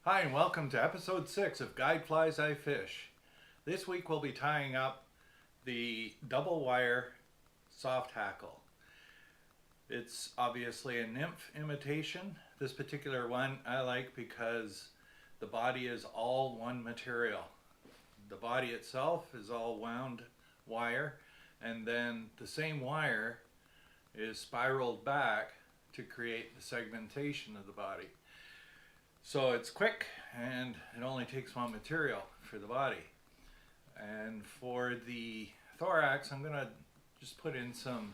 Hi and welcome to episode 6 of Guide Flies I Fish. This week we'll be tying up the Double Wire Soft Hackle. It's obviously a nymph imitation. This particular one I like because the body is all one material. The body itself is all wound wire, and then the same wire is spiraled back to create the segmentation of the body. So it's quick and it only takes one material for the body. And for the thorax, I'm going to just put in some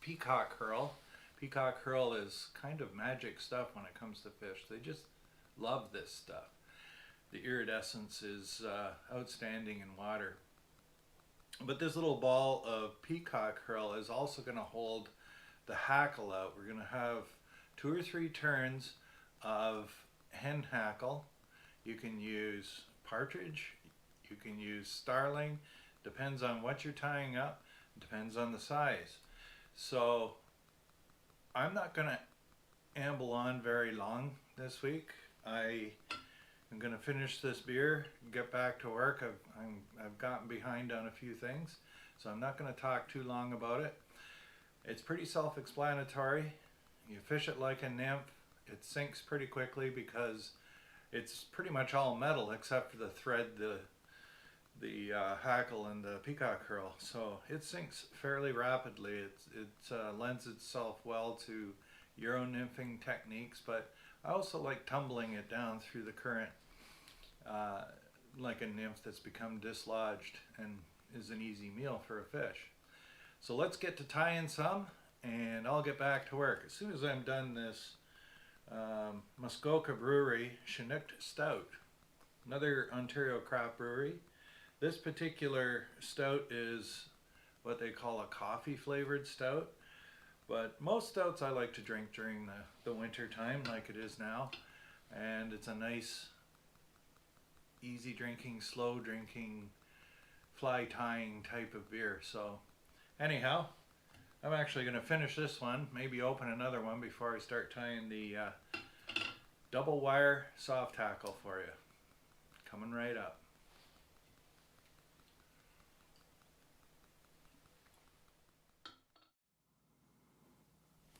peacock herl. Peacock herl is kind of magic stuff when it comes to fish. They just love this stuff. The iridescence is outstanding in water. But this little ball of peacock herl is also going to hold the hackle out. We're going to have 2 or 3 turns of hen hackle. You can use partridge, you can use starling, depends on what you're tying up, depends on the size. So I'm not going to amble on very long this week. I am going to finish this beer, get back to work. I've gotten behind on a few things, so I'm not going to talk too long about it. It's pretty self-explanatory. You fish it like a nymph. It sinks pretty quickly because it's pretty much all metal except for the thread, the hackle and the peacock herl. So it sinks fairly rapidly. It lends itself well to Euro nymphing techniques, but I also like tumbling it down through the current like a nymph that's become dislodged and is an easy meal for a fish. So let's get to tying some and I'll get back to work. As soon as I'm done this Muskoka Brewery Chinook Stout, another Ontario craft brewery. This particular stout is what they call a coffee flavored stout, but most stouts I like to drink during the winter time like it is now, and it's a nice easy drinking, slow drinking, fly tying type of beer. So anyhow, I'm actually going to finish this one, maybe open another one before I start tying the Double Wire Soft Hackle for you. Coming right up.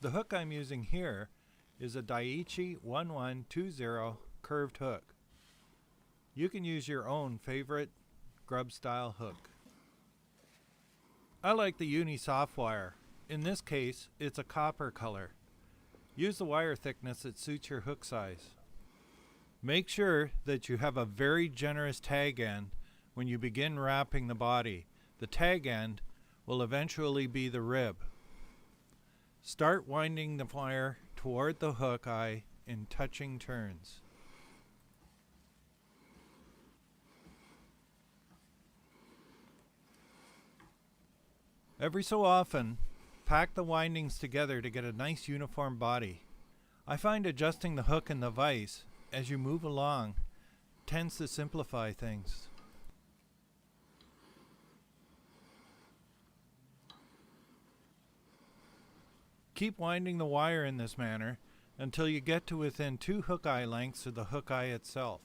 The hook I'm using here is a Daiichi 1120 curved hook. You can use your own favorite grub style hook. I like the Uni Soft Wire. In this case, it's a copper color. Use the wire thickness that suits your hook size. Make sure that you have a very generous tag end when you begin wrapping the body. The tag end will eventually be the rib. Start winding the wire toward the hook eye in touching turns. Every so often, pack the windings together to get a nice uniform body. I find adjusting the hook and the vise as you move along tends to simplify things. Keep winding the wire in this manner until you get to within 2 hook eye lengths of the hook eye itself.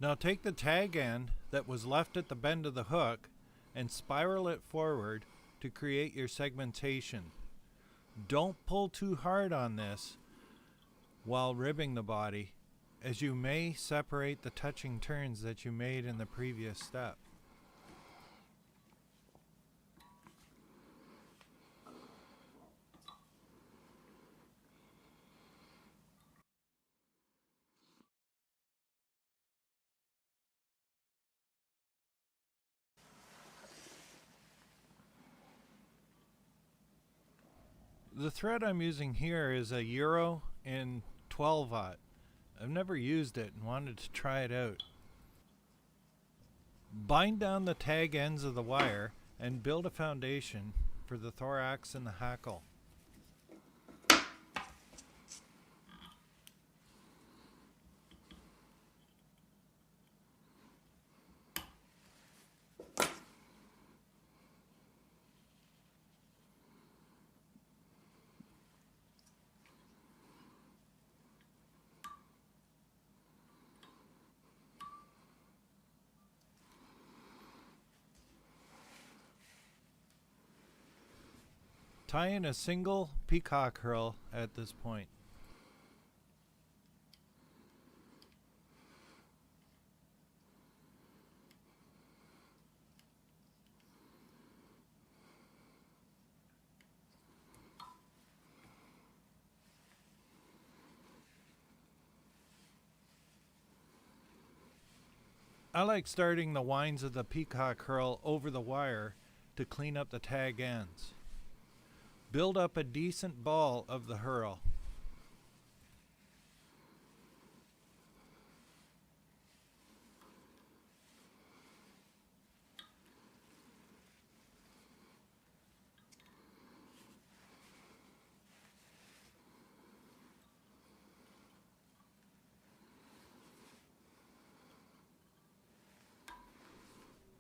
Now take the tag end that was left at the bend of the hook and spiral it forward to create your segmentation. Don't pull too hard on this while ribbing the body, as you may separate the touching turns that you made in the previous step. The thread I'm using here is a Euro in 12-aught. I've never used it and wanted to try it out. Bind down the tag ends of the wire and build a foundation for the thorax and the hackle. Tie in a single peacock herl at this point. I like starting the winds of the peacock herl over the wire to clean up the tag ends. Build up a decent ball of the herl.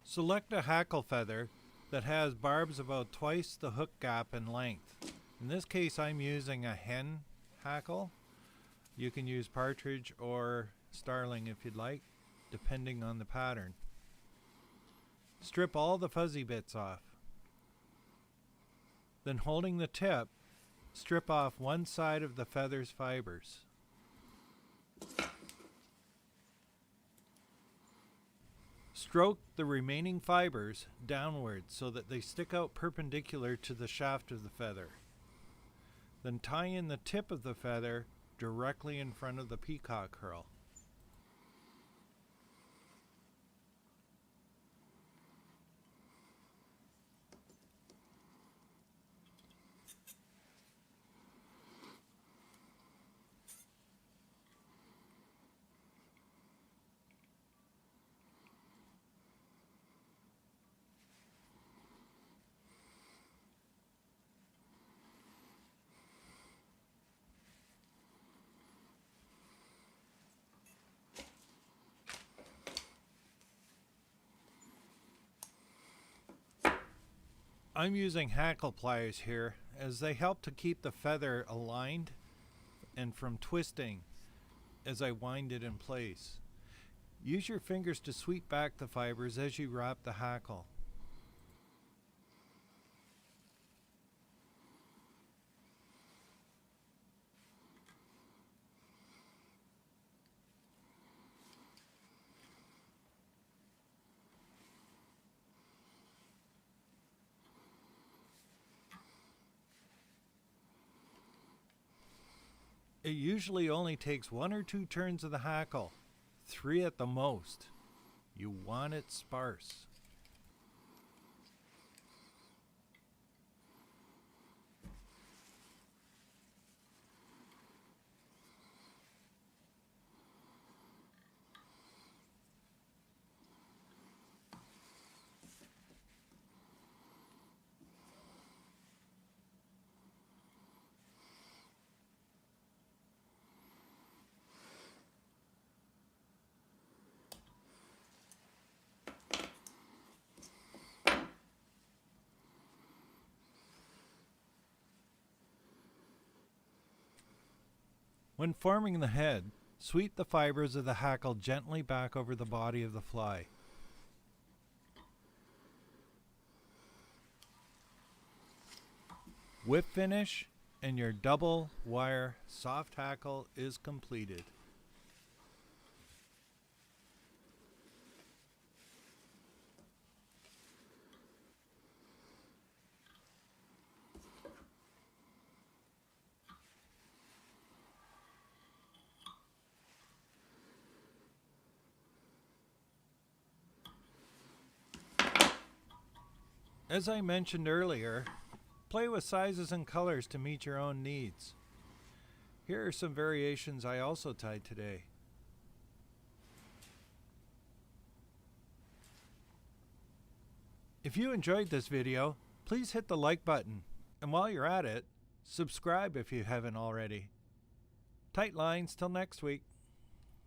Select a hackle feather that has barbs about twice the hook gap in length. In this case, I'm using a hen hackle. You can use partridge or starling if you'd like, depending on the pattern. Strip all the fuzzy bits off. Then holding the tip, strip off one side of the feather's fibers. Stroke the remaining fibers downward so that they stick out perpendicular to the shaft of the feather. Then tie in the tip of the feather directly in front of the peacock herl. I'm using hackle pliers here as they help to keep the feather aligned and from twisting as I wind it in place. Use your fingers to sweep back the fibers as you wrap the hackle. It usually only takes 1 or 2 turns of the hackle, 3 at the most. You want it sparse. When forming the head, sweep the fibers of the hackle gently back over the body of the fly. Whip finish and your double wire soft hackle is completed. As I mentioned earlier, play with sizes and colors to meet your own needs. Here are some variations I also tied today. If you enjoyed this video, please hit the like button, and while you're at it, subscribe if you haven't already. Tight lines till next week.